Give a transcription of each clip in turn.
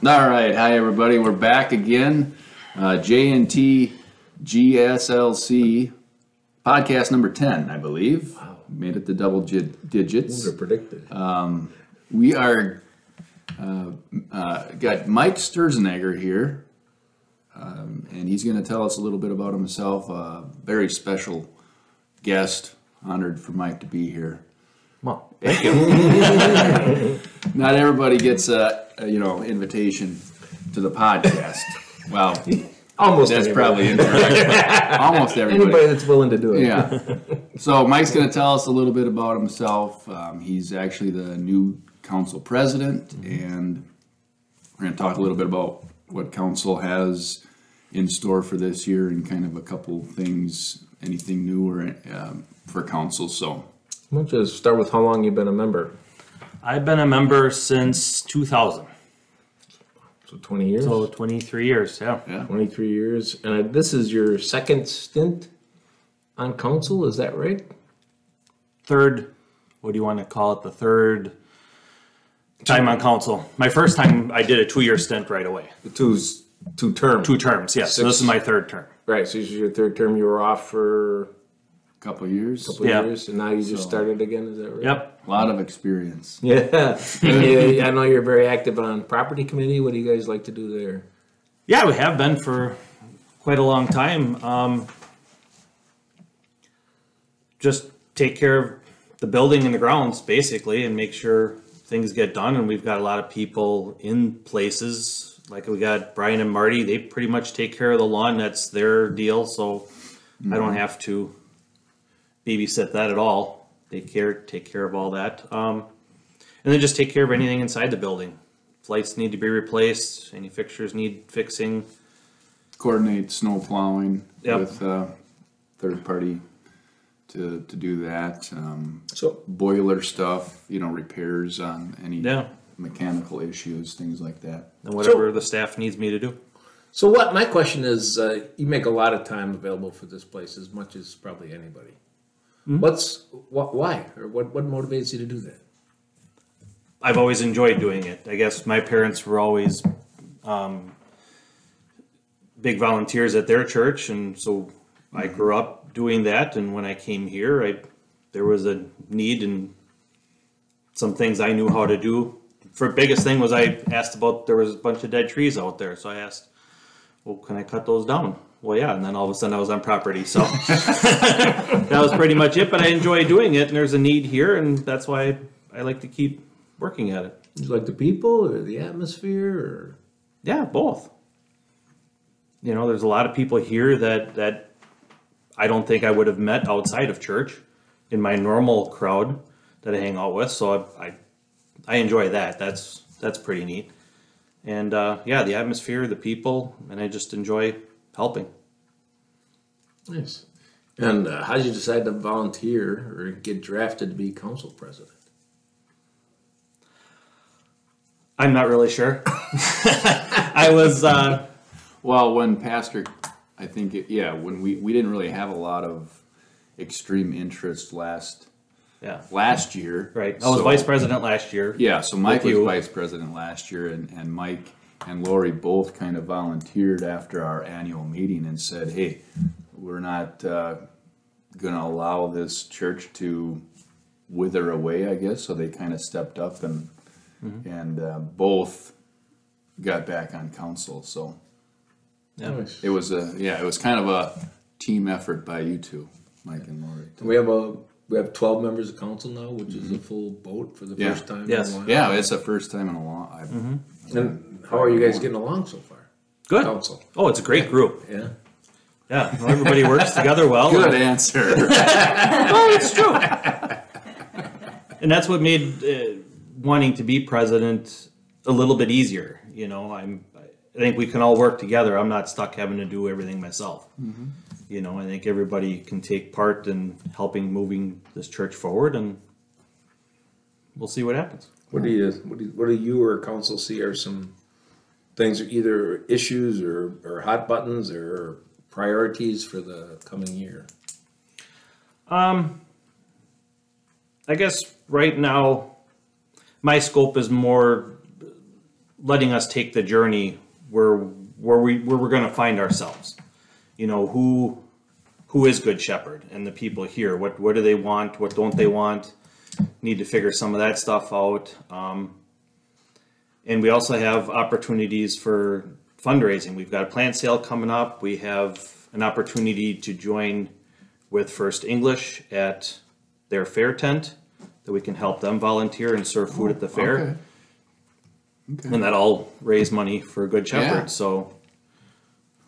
All right, hi everybody. We're back again. J&T GSLC podcast number 10, I believe. Wow. Made it to double digits. Those are predicted. We are got Mike Sturzenegger here, and he's going to tell us a little bit about himself. A very special guest. Honored for Mike to be here. Well, Thank you. Not everybody gets a invitation to the podcast. Well, almost that's anybody. probably incorrect. But almost everybody. Anybody that's willing to do it. Yeah. So Mike's going to tell us a little bit about himself. He's actually the new council president, and we're going to talk a little bit about what council has in store for this year and kind of a couple things, anything new or for council. So Why don't you start with how long you've been a member? I've been a member since 2000. So 20 years? So 23 years, yeah. 23 years. And this is your second stint on council, is that right? Third, what do you want to call it? The third time on council. My first time, I did a 2-year stint right away. Two terms. 2 terms, yes. So this is my third term. Right, so this is your third term. You were off for couple of years. a couple of years, and now you just started again, is that right? Yep. A lot of experience. Yeah. And I know you're very active on property committee. What do you guys like to do there? Yeah, we have been for quite a long time. Just take care of the building and the grounds, basically, and make sure things get done. And we've got a lot of people in places. Like we got Brian and Marty. They pretty much take care of the lawn. That's their deal. So I don't have to babysit that at all. They take care of all that. And then just take care of anything inside the building. If lights need to be replaced, any fixtures need fixing. Coordinate snow plowing Yep. with third party to do that. So Boiler stuff, repairs on any Yeah. mechanical issues, things like that. And whatever the staff needs me to do. So what my question is, you make a lot of time available for this place, as much as probably anybody. Why, or what motivates you to do that? I've always enjoyed doing it. I guess my parents were always big volunteers at their church, and so I grew up doing that. And when I came here, there was a need and some things I knew how to do. For biggest thing was I asked about, there was a bunch of dead trees out there, so I asked, well, can I cut those down? Well, yeah, and then all of a sudden I was on property, so that was pretty much it. But I enjoy doing it, and there's a need here, and that's why I like to keep working at it. Do you like the people or the atmosphere, or? Yeah, both. There's a lot of people here that I don't think I would have met outside of church in my normal crowd that I hang out with. So I enjoy that. That's pretty neat. And the atmosphere, the people, and I just enjoy helping. Nice. And how did you decide to volunteer or get drafted to be council president? I'm not really sure. I was... Well, when Pastor, I think, when we didn't really have a lot of extreme interest last year. Right. I was vice president last year. Yeah, so Mike was vice president last year, and Mike and Lori both kind of volunteered after our annual meeting and said, hey, we're not going to allow this church to wither away, I guess. So they kind of stepped up and both got back on council. So Nice. it was kind of a team effort by you two, Mike and Lori. We have 12 members of council now, which is a full boat for the first time. Yes. In a while. Yeah, it's the first time in a long. And how are you guys getting along so far? Good. Council. Oh, it's a great group. Yeah. Yeah, well, everybody works together well. Good answer. Well, it's true. And that's what made wanting to be president a little bit easier. I think we can all work together. I'm not stuck having to do everything myself. I think everybody can take part in helping moving this church forward, and we'll see what happens. What do you or council see are some things, either issues or hot buttons or priorities for the coming year? I guess right now my scope is more letting us take the journey where we're going to find ourselves. You know, who is Good Shepherd and the people here? What do they want? What don't they want? Need to figure some of that stuff out. And we also have opportunities for fundraising. We've got a plant sale coming up. We have an opportunity to join with First English at their fair tent, that we can help them volunteer and serve food at the fair. Okay. Okay. And that'll raise money for Good Shepherd. Yeah. So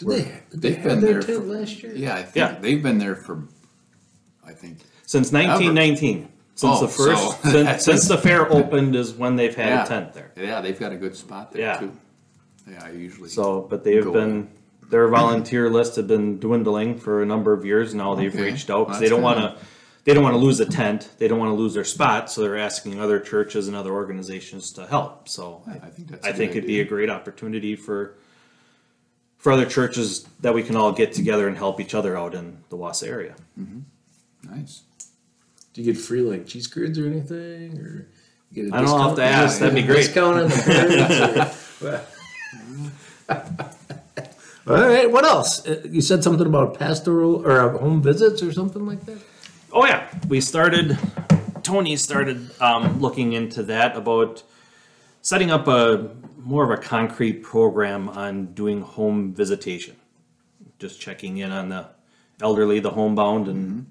They've been there for, last year? yeah, I think Yeah. they've been there for, I think, since 1919, since Oh, the first, so- since the fair opened is when they've had Yeah. a tent there. yeah, they've got a good spot there Yeah. too. Yeah, I usually. So, but they've Go. been, their volunteer list have been dwindling for a number of years now. They've Okay. reached out because That's they don't kinda- want to, they don't want to lose a tent. They don't want to lose their spot. So they're asking other churches and other organizations to help. So I think that's. I think it'd be a great opportunity for other churches that we can all get together and help each other out in the Wausau area. Nice. Do you get free like cheese curds or anything, or get a I don't know, I'll have to discount? ask. That'd be great. Discount on the curds, or- All right, what else? You said something about pastoral or home visits or something like that? Oh yeah, Tony started looking into that, about setting up more of a concrete program on doing home visitation. Just checking in on the elderly, the homebound, and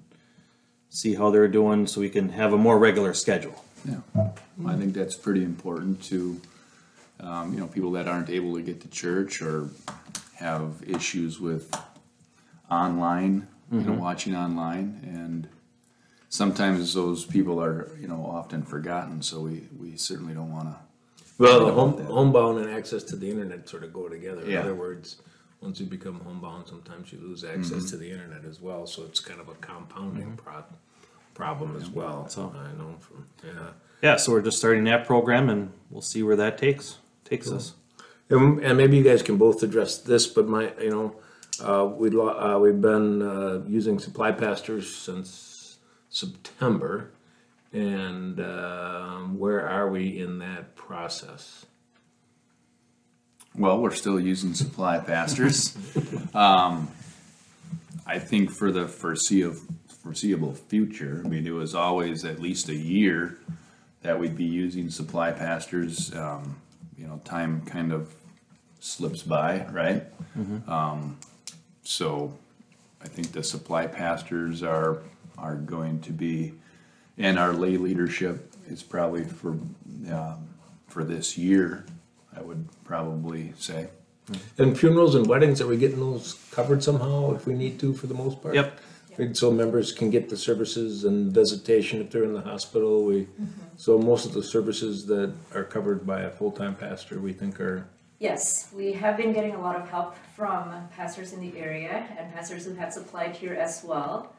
see how they're doing so we can have a more regular schedule. Yeah, I think that's pretty important to, people that aren't able to get to church or have issues with online, watching online, and sometimes those people are, often forgotten, so we certainly don't want to. Well, homebound and access to the internet sort of go together. In Yeah. other words, once you become homebound, sometimes you lose access to the internet as well. So it's kind of a compounding problem as well. So- I know from Yeah, so we're just starting that program, and we'll see where that takes us. And maybe you guys can both address this, but we've been using supply pastors since September, and where are we in that process? Well, we're still using supply pastors. I think for the foreseeable future, I mean, it was always at least a year that we'd be using supply pastors. Time kind of slips by, right? So I think the supply pastors are going to be, and our lay leadership is probably for this year, I would probably say. And funerals and weddings, are we getting those covered somehow if we need to, for the most part? Yep. So members can get the services and visitation if they're in the hospital. So most of the services that are covered by a full-time pastor, we think are. Yes, we have been getting a lot of help from pastors in the area and pastors who have supplied here as well.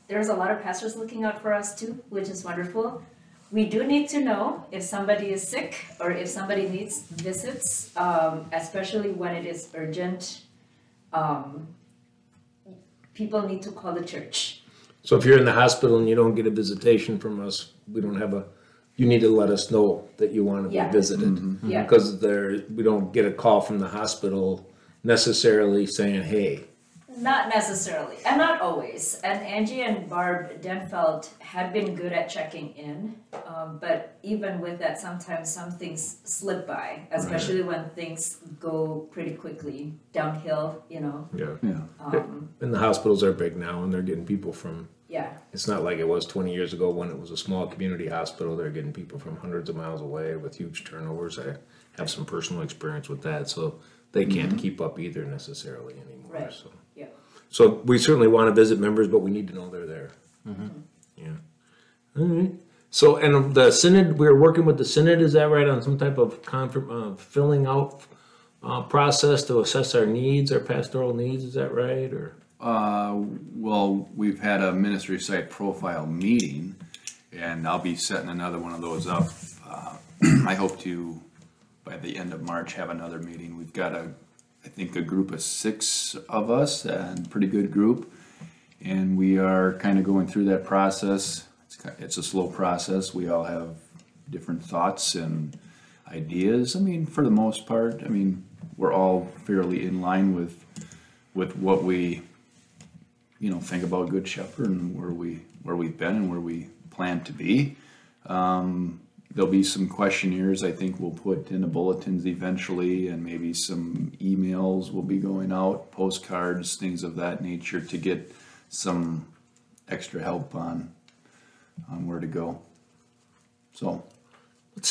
There's a lot of pastors looking out for us too, which is wonderful. We do need to know if somebody is sick or if somebody needs visits, especially when it is urgent. People need to call the church. So if you're in the hospital and you don't get a visitation from us, we don't have you need to let us know that you want to be Yeah. visited. Yeah. Because we don't get a call from the hospital necessarily saying, hey. Not necessarily, and not always. And Angie and Barb Denfeld had been good at checking in, but even with that, sometimes some things slip by, especially when things go pretty quickly downhill, Yeah. Yeah. And the hospitals are big now, and they're getting people from. Yeah. It's not like it was 20 years ago when it was a small community hospital. They're getting people from hundreds of miles away with huge turnovers. I have some personal experience with that, so they can't keep up either necessarily anymore. Right. So. Yeah. So we certainly want to visit members, but we need to know they're there. Yeah. All right. So, and the synod, we're working with the synod, is that right, on some type of filling out process to assess our needs, our pastoral needs, is that right, or? Well, we've had a ministry site profile meeting, and I'll be setting another one of those up. I hope to, by the end of March, have another meeting. We've got I think a group of 6 of us, and pretty good group, and we are kind of going through that process. It's a slow process. We all have different thoughts, and ideas. I mean, for the most part, I mean, we're all fairly in line with what we, think about Good Shepherd and where we've been and where we plan to be. There'll be some questionnaires I think we'll put in the bulletins eventually, and maybe some emails will be going out, postcards, things of that nature, to get some extra help on where to go. So,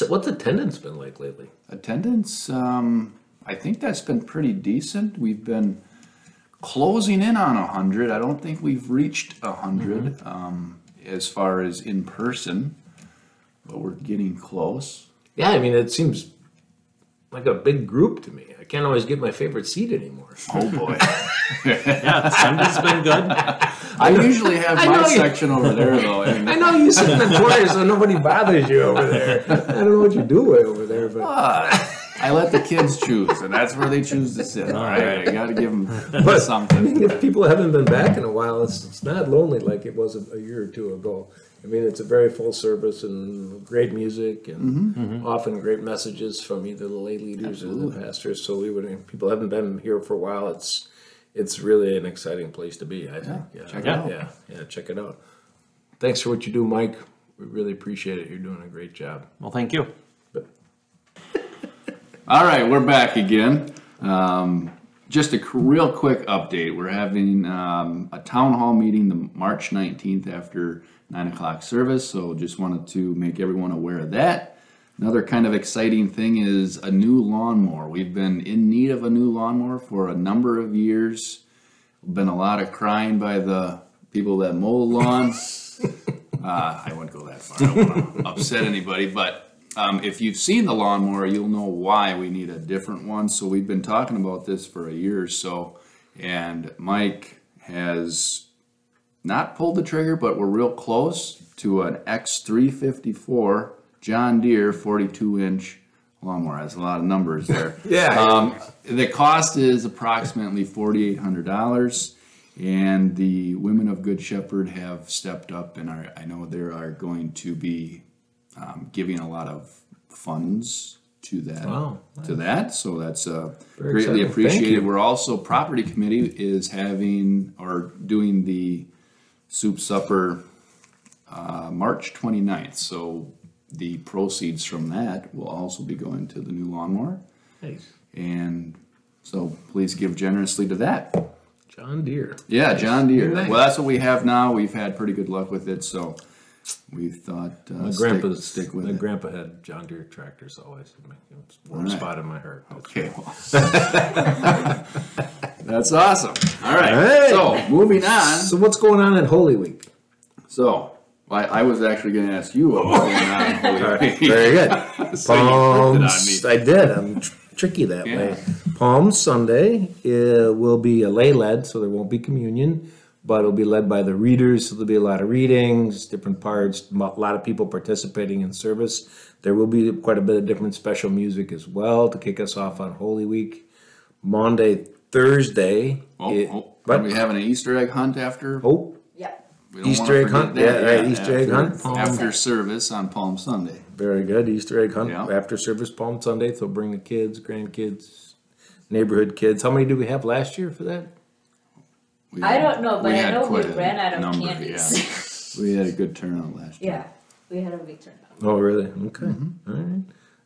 What's attendance been like lately? attendance, I think that's been pretty decent. We've been closing in on 100. I don't think we've reached 100 as far as in person, but we're getting close. Yeah, I mean, it seems like a big group to me. I can't always get my favorite seat anymore. Oh boy. Yeah, Sunday's been good. I usually have I my know you- section over there though. And, I know you sit in the corner so nobody bothers you over there. I don't know what you do over there, but I let the kids choose, and that's where they choose to sit. All right, I got to give them something. if people haven't been back in a while, it's not lonely like it was a year or two ago. I mean, it's a very full service and great music and often great messages from either the lay leaders or the pastors. So if people haven't been here for a while, it's really an exciting place to be, I think. Yeah, check it out. Yeah, check it out. Thanks for what you do, Mike. We really appreciate it. You're doing a great job. Well, thank you. All right, we're back again. Just a real quick update. We're having a town hall meeting the March 19th after 9 o'clock service, so just wanted to make everyone aware of that. Another kind of exciting thing is a new lawnmower. We've been in need of a new lawnmower for a number of years. Been a lot of crying by the people that mow the lawn. I wouldn't go that far. I don't want to upset anybody, but if you've seen the lawnmower, you'll know why we need a different one. So we've been talking about this for a year or so, and Mike has not pulled the trigger, but we're real close to an X354 John Deere 42-inch lawnmower. That's a lot of numbers there. The cost is approximately $4,800, and the Women of Good Shepherd have stepped up, and I know they are going to be giving a lot of funds to that. Wow, to that. So that's Very greatly exciting. Thank appreciated. you. We're also, property committee is having or doing the soup supper March 29th. So the proceeds from that will also be going to the new lawnmower. Nice. And so please give generously to that. John Deere. Yeah, John Deere. Nice. Well, that's what we have now. We've had pretty good luck with it, so we thought My stick with it. grandpa had John Deere tractors always. It's a warm All right. spot in my heart. Okay, well, that's awesome. All right, All right. so moving on. So what's going on at Holy Week? So I was actually going to ask you what was going on in Holy Week. Very good. So you flipped Palms. it on me. I did. I'm tricky that Yeah. way. Palm Sunday will be a lay led, so there won't be communion, but it'll be led by the readers. So there'll be a lot of readings, different parts, a lot of people participating in service. There will be quite a bit of different special music as well to kick us off on Holy Week. Maundy, Thursday. Are we having an Easter egg hunt after? Yeah. We don't Easter wanna egg forget hunt? that. Yeah, right, Easter egg after- hunt. After service on Palm Sunday. Very good. Easter egg hunt Yeah. after service Palm Sunday. So bring the kids, grandkids, neighborhood kids. How many did we have last year for that? I don't know, but we I had know we quite a ran out of number, candies. yeah. We had a good turnout last year. Yeah, we had a big turnout. Oh, really? Okay. Mm-hmm. All right.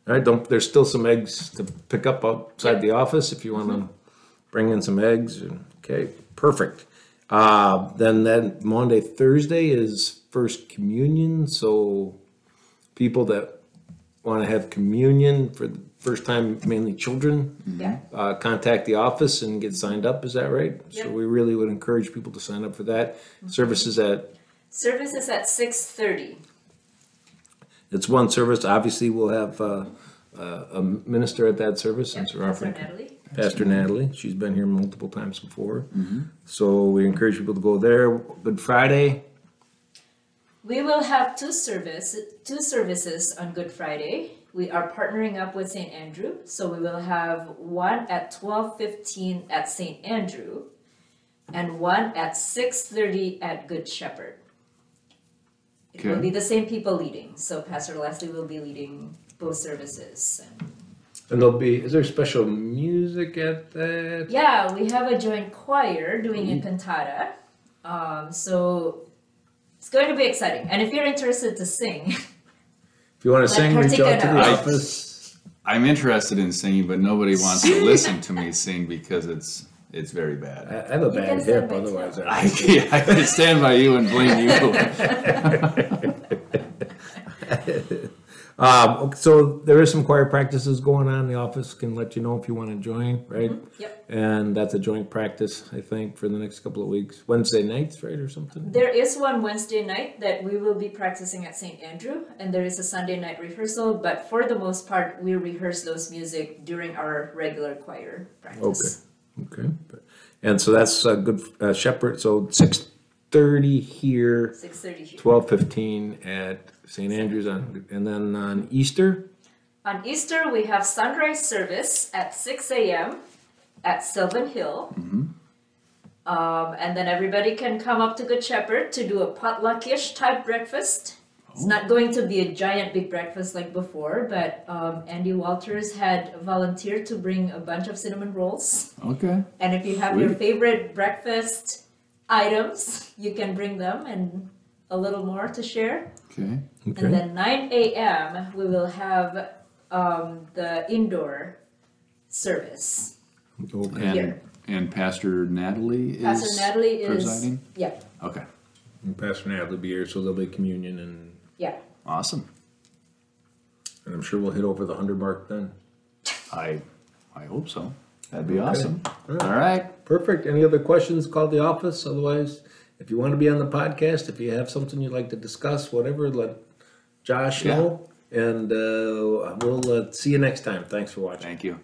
All right. Don't. There's still some eggs to pick up outside the office if you want to bring in some eggs. Okay. Perfect. Then Monday, Thursday is First Communion. So people that want to have communion for the first time, mainly children, Yeah. contact the office and get signed up. Is that right? Yep. So we really would encourage people to sign up for that. Services Service is at 6:30. it's one service. Obviously, we'll have a minister at that service since we're Pastor offering. Natalie. Pastor Natalie. She's been here multiple times before. So we encourage people to go there. Good Friday. We will have two services on Good Friday. We are partnering up with St. Andrew, so we will have one at 12:15 at St. Andrew and one at 6:30 at Good Shepherd. It will Okay. be the same people leading. So Pastor Leslie will be leading both services. And is there special music at that? Yeah, we have a joint choir doing a cantata. So it's going to be exciting. And if you're interested to sing, If you want to sing, reach out to the I- office. I'm interested in singing, but nobody wants to listen to me sing because it's very bad. I have a You bad can hip, sing my otherwise tail. I can stand by you and blame you. So there is some choir practices going on. The office can let you know if you want to join, right? Yep. And that's a joint practice, I think, for the next couple of weeks. Wednesday nights, right, or something? There is one Wednesday night that we will be practicing at St. Andrew, and there is a Sunday night rehearsal, but for the most part, we rehearse those music during our regular choir practice. Okay. And so that's a good Shepherd. So 6:30 here, 6:30 here. 12:15 at St. Andrews, and then on Easter. On Easter, we have sunrise service at 6 a.m. at Sylvan Hill. And then everybody can come up to Good Shepherd to do a potluck-ish type breakfast. It's not going to be a giant big breakfast like before, but Andy Walters had volunteered to bring a bunch of cinnamon rolls. Okay. And if you have your Sweet. favorite breakfast items, you can bring them and a little more to share. Okay. And then 9 a.m. we will have the indoor service Okay. here. And Pastor Natalie is Pastor Natalie is presiding? yeah, Okay. And Pastor Nat will be here, so there'll be communion, and yeah. Awesome. I'm sure we'll hit over the 100 mark then. I hope so. That'd be Okay. awesome. All right. All right. Perfect. Any other questions, call the office. Otherwise, if you want to be on the podcast, if you have something you'd like to discuss, whatever, let Josh Yeah. know. And we'll see you next time. Thanks for watching. Thank you.